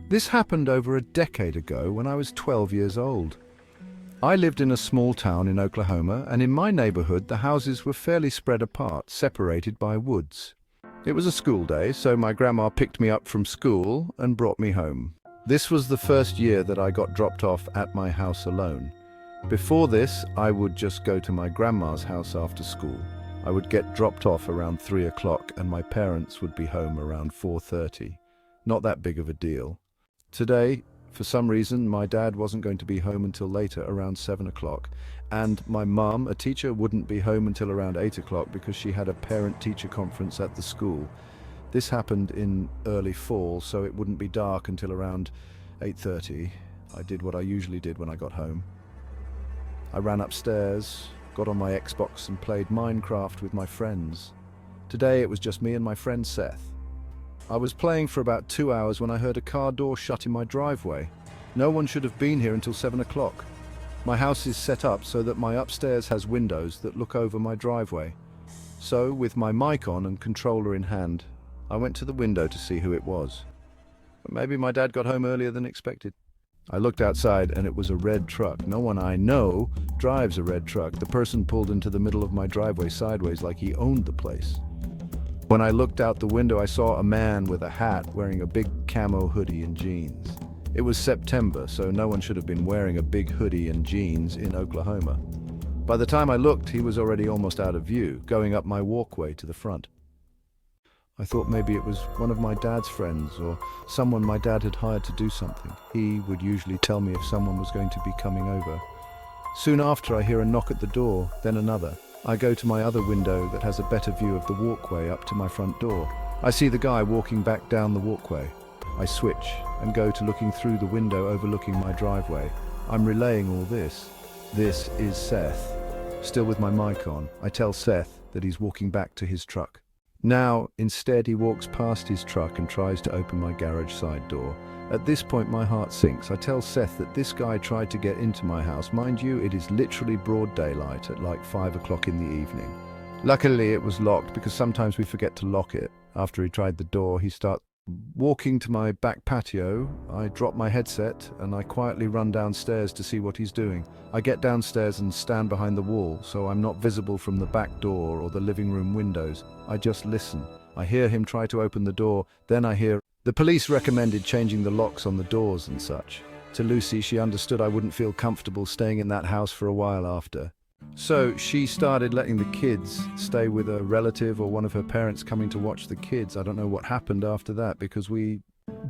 This happened over a decade ago when I was 12 years old. I lived in a small town in Oklahoma, and in my neighborhood the houses were fairly spread apart, separated by woods. It was a school day, so my grandma picked me up from school and brought me home. This was the first year that I got dropped off at my house alone. Before this, I would just go to my grandma's house after school. I would get dropped off around 3 o'clock and my parents would be home around 4:30. Not that big of a deal. Today, for some reason, my dad wasn't going to be home until later, around 7 o'clock, and my mum, a teacher, wouldn't be home until around 8 o'clock because she had a parent-teacher conference at the school. This happened in early fall, so it wouldn't be dark until around 8:30. I did what I usually did when I got home. I ran upstairs, got on my Xbox and played Minecraft with my friends. Today it was just me and my friend Seth. I was playing for about 2 hours when I heard a car door shut in my driveway. No one should have been here until 7 o'clock. My house is set up so that my upstairs has windows that look over my driveway. So, with my mic on and controller in hand, I went to the window to see who it was. Maybe my dad got home earlier than expected. I looked outside and it was a red truck. No one I know drives a red truck. The person pulled into the middle of my driveway sideways like he owned the place. When I looked out the window, I saw a man with a hat wearing a big camo hoodie and jeans. It was September, so no one should have been wearing a big hoodie and jeans in Oklahoma. By the time I looked, he was already almost out of view, going up my walkway to the front. I thought maybe it was one of my dad's friends or someone my dad had hired to do something. He would usually tell me if someone was going to be coming over. Soon after, I hear a knock at the door, then another. I go to my other window that has a better view of the walkway up to my front door. I see the guy walking back down the walkway. I switch and go to looking through the window overlooking my driveway. I'm relaying all this. This is Seth. Still with my mic on, I tell Seth that he's walking back to his truck. Now, instead, he walks past his truck and tries to open my garage side door. At this point, my heart sinks. I tell Seth that this guy tried to get into my house. Mind you, it is literally broad daylight at like 5 o'clock in the evening. Luckily, it was locked because sometimes we forget to lock it. After he tried the door, he starts walking to my back patio. I drop my headset and I quietly run downstairs to see what he's doing. I get downstairs and stand behind the wall, so I'm not visible from the back door or the living room windows. I just listen. I hear him try to open the door, then I hear, "The police recommended changing the locks on the doors and such." To Lucy, she understood I wouldn't feel comfortable staying in that house for a while after. So she started letting the kids stay with a relative or one of her parents coming to watch the kids. I don't know what happened after that because we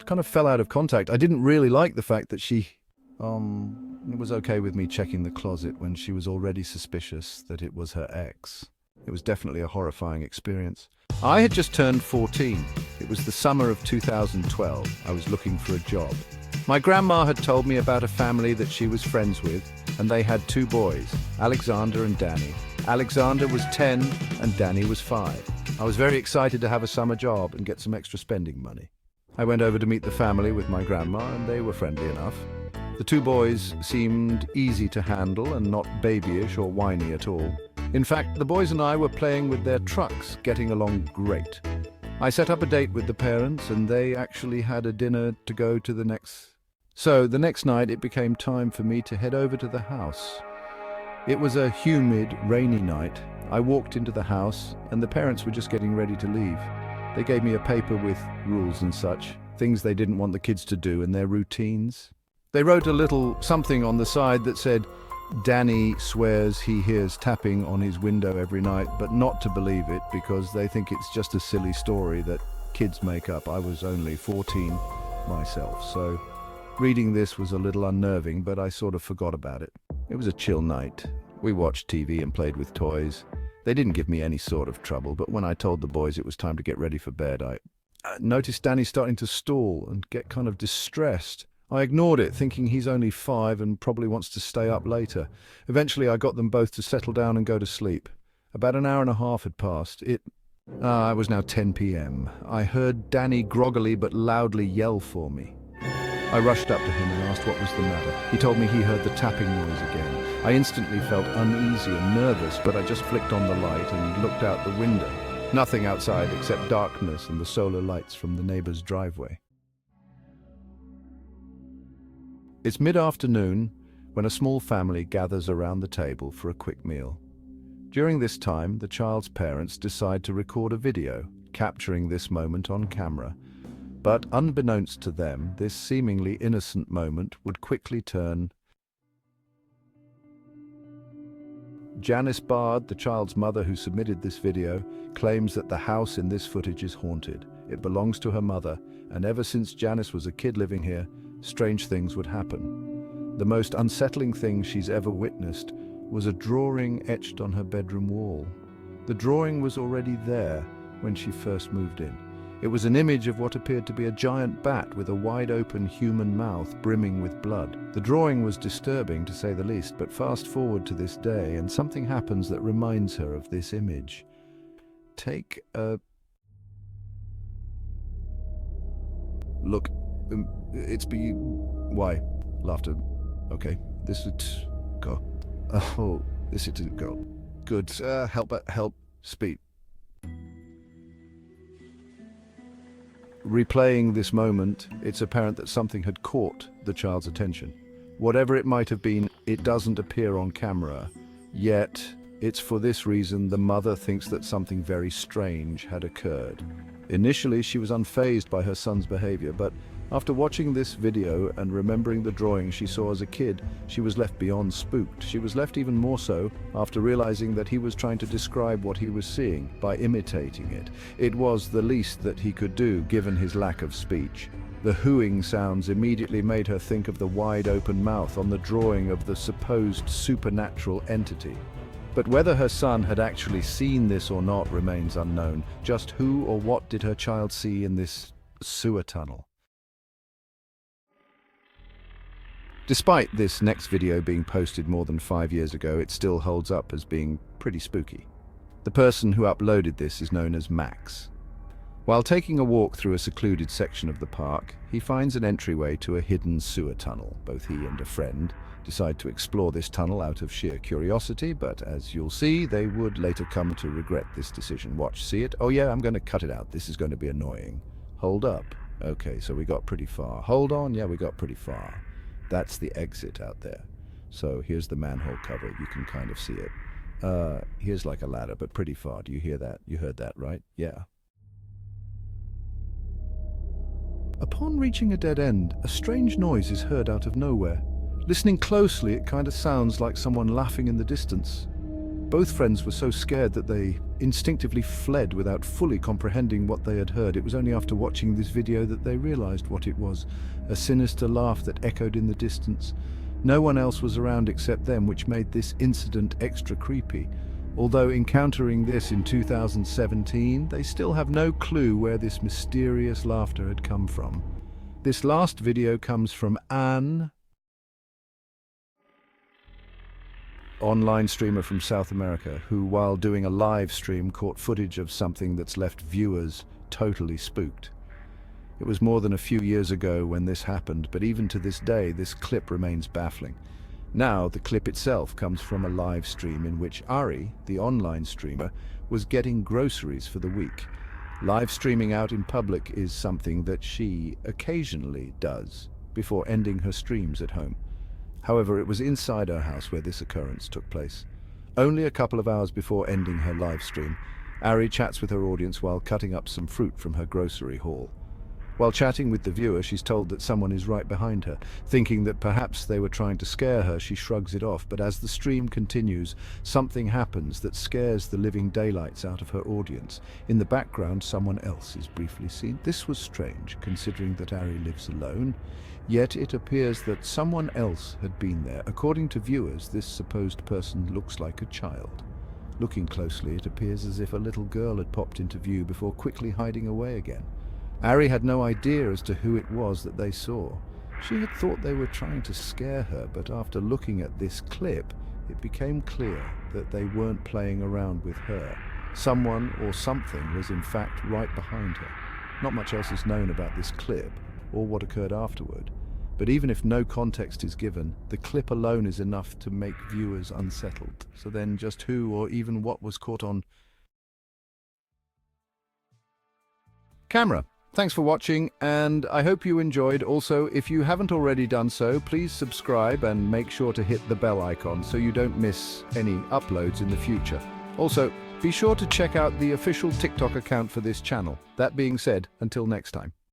kind of fell out of contact. I didn't really like the fact that it was okay with me checking the closet when she was already suspicious that it was her ex. It was definitely a horrifying experience. I had just turned 14. It was the summer of 2012. I was looking for a job. My grandma had told me about a family that she was friends with, and they had 2 boys, Alexander and Danny. Alexander was 10 and Danny was 5. I was very excited to have a summer job and get some extra spending money. I went over to meet the family with my grandma, and they were friendly enough. The 2 boys seemed easy to handle and not babyish or whiny at all. In fact, the boys and I were playing with their trucks, getting along great. I set up a date with the parents, and they actually had a dinner to go to the next. So the next night it became time for me to head over to the house. It was a humid, rainy night. I walked into the house, and the parents were just getting ready to leave. They gave me a paper with rules and such, things they didn't want the kids to do and their routines. They wrote a little something on the side that said, "Danny swears he hears tapping on his window every night, but not to believe it because they think it's just a silly story that kids make up." I was only 14 myself, so reading this was a little unnerving, but I sort of forgot about it. It was a chill night. We watched TV and played with toys. They didn't give me any sort of trouble, but when I told the boys it was time to get ready for bed, I noticed Danny starting to stall and get kind of distressed. I ignored it, thinking he's only 5 and probably wants to stay up later. Eventually, I got them both to settle down and go to sleep. About an hour and a half had passed. It was now 10 p.m. I heard Danny groggily but loudly yell for me. I rushed up to him and asked what was the matter. He told me he heard the tapping noise again. I instantly felt uneasy and nervous, but I just flicked on the light and looked out the window. Nothing outside except darkness and the solar lights from the neighbor's driveway. It's mid-afternoon when a small family gathers around the table for a quick meal. During this time, the child's parents decide to record a video, capturing this moment on camera. But unbeknownst to them, this seemingly innocent moment would quickly turn. Janice Bard, the child's mother who submitted this video, claims that the house in this footage is haunted. It belongs to her mother, and ever since Janice was a kid living here, strange things would happen. The most unsettling thing she's ever witnessed was a drawing etched on her bedroom wall. The drawing was already there when she first moved in. It was an image of what appeared to be a giant bat with a wide-open human mouth brimming with blood. The drawing was disturbing, to say the least, but fast forward to this day, and something happens that reminds her of this image. Take a look. Why? Laughter. Okay. This would go. Oh, this would go. Good. Help. Speed. Replaying this moment, it's apparent that something had caught the child's attention. Whatever it might have been, it doesn't appear on camera. Yet, it's for this reason the mother thinks that something very strange had occurred. Initially, she was unfazed by her son's behavior, but after watching this video and remembering the drawing she saw as a kid, she was left beyond spooked. She was left even more so after realizing that he was trying to describe what he was seeing by imitating it. It was the least that he could do, given his lack of speech. The hooing sounds immediately made her think of the wide-open mouth on the drawing of the supposed supernatural entity. But whether her son had actually seen this or not remains unknown. Just who or what did her child see in this sewer tunnel? Despite this next video being posted more than 5 years ago, it still holds up as being pretty spooky. The person who uploaded this is known as Max. While taking a walk through a secluded section of the park, he finds an entryway to a hidden sewer tunnel. Both he and a friend decide to explore this tunnel out of sheer curiosity, but as you'll see, they would later come to regret this decision. Watch, see it? Oh yeah, I'm going to cut it out. This is going to be annoying. Hold up. Okay, so we got pretty far. Hold on, yeah, we got pretty far. That's the exit out there. So here's the manhole cover. You can kind of see it. Here's like a ladder, but pretty far. Do you hear that? You heard that, right? Yeah. Upon reaching a dead end, a strange noise is heard out of nowhere. Listening closely, it kind of sounds like someone laughing in the distance. Both friends were so scared that they instinctively fled without fully comprehending what they had heard. It was only after watching this video that they realized what it was, a sinister laugh that echoed in the distance. No one else was around except them, which made this incident extra creepy. Although encountering this in 2017, they still have no clue where this mysterious laughter had come from. This last video comes from Anne, online streamer from South America, who while doing a live stream caught footage of something that's left viewers totally spooked. It was more than a few years ago when this happened, but even to this day this clip remains baffling. Now the clip itself comes from a live stream in which Ari, the online streamer, was getting groceries for the week. Live streaming out in public is something that she occasionally does before ending her streams at home. However, it was inside her house where this occurrence took place. Only a couple of hours before ending her live stream, Ari chats with her audience while cutting up some fruit from her grocery haul. While chatting with the viewer, she's told that someone is right behind her. Thinking that perhaps they were trying to scare her, she shrugs it off, but as the stream continues, something happens that scares the living daylights out of her audience. In the background, someone else is briefly seen. This was strange, considering that Ari lives alone. Yet it appears that someone else had been there. According to viewers, this supposed person looks like a child. Looking closely, it appears as if a little girl had popped into view before quickly hiding away again. Ari had no idea as to who it was that they saw. She had thought they were trying to scare her, but after looking at this clip, it became clear that they weren't playing around with her. Someone or something was in fact right behind her. Not much else is known about this clip or what occurred afterward. But even if no context is given, the clip alone is enough to make viewers unsettled. So then just who or even what was caught on camera? Thanks for watching, and I hope you enjoyed. Also, if you haven't already done so, please subscribe and make sure to hit the bell icon so you don't miss any uploads in the future. Also, be sure to check out the official TikTok account for this channel. That being said, until next time.